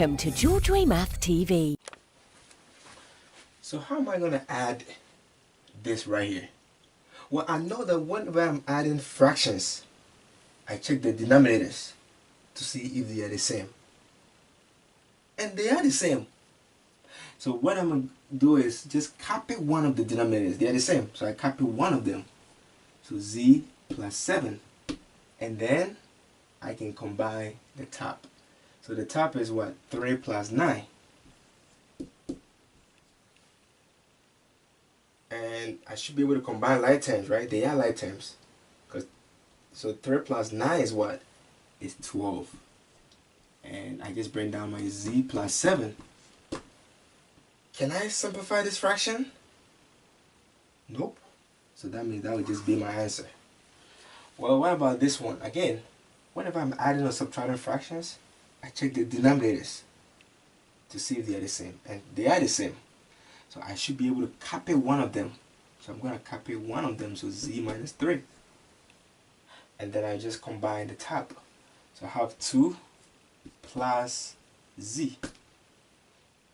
Welcome to Georgeway mathTV. So how am I going to add this right here? Well, I know that whenever I'm adding fractions, I check the denominators to see if they are the same. And they are the same. So what I'm going to do is just copy one of the denominators. They are the same. So I copy one of them. So z plus 7. And then I can combine the top. So the top is what? 3 plus 9. And I should be able to combine like terms, right? They are like terms. So 3 plus 9 is what? It's 12. And I just bring down my z plus 7. Can I simplify this fraction? Nope. So that means that would just be my answer. Well, what about this one? Again, whenever I'm adding or subtracting fractions, I check the denominators to see if they are the same. And they are the same. So I should be able to copy one of them. So I'm going to copy one of them, so z minus 3. And then I just combine the top. So I have 2 plus z.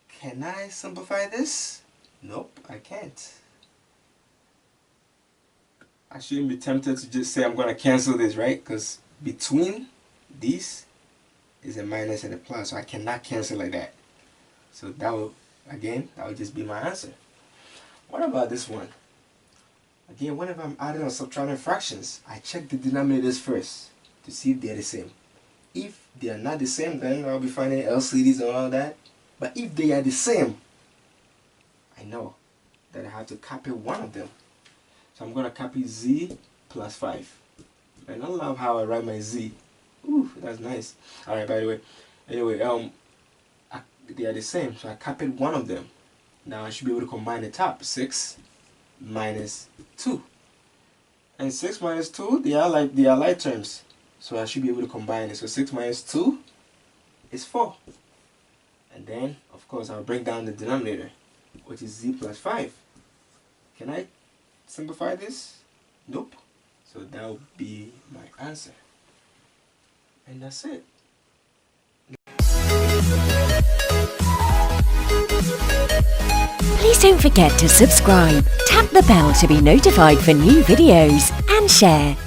Can I simplify this? Nope, I can't. I shouldn't be tempted to just say I'm going to cancel this, right? Because between these is a minus and a plus, so I cannot cancel like that. So that will, again, that would just be my answer. What about this one? Again, whenever I'm adding or subtracting fractions, I check the denominators first to see if they're the same. If they are not the same, then I'll be finding LCDs and all that. But if they are the same, I know that I have to copy one of them. So I'm going to copy z plus 5. And I love how I write my z. Ooh, that's nice. Alright, by the way. Anyway, they are the same. So I copied one of them. Now I should be able to combine the top. 6 minus 2. And 6 minus 2, they are like terms. So I should be able to combine it. So 6 minus 2 is 4. And then, of course, I'll break down the denominator, which is z plus 5. Can I simplify this? Nope. So that will be my answer. And that's it. Please don't forget to subscribe, tap the bell to be notified for new videos, and share.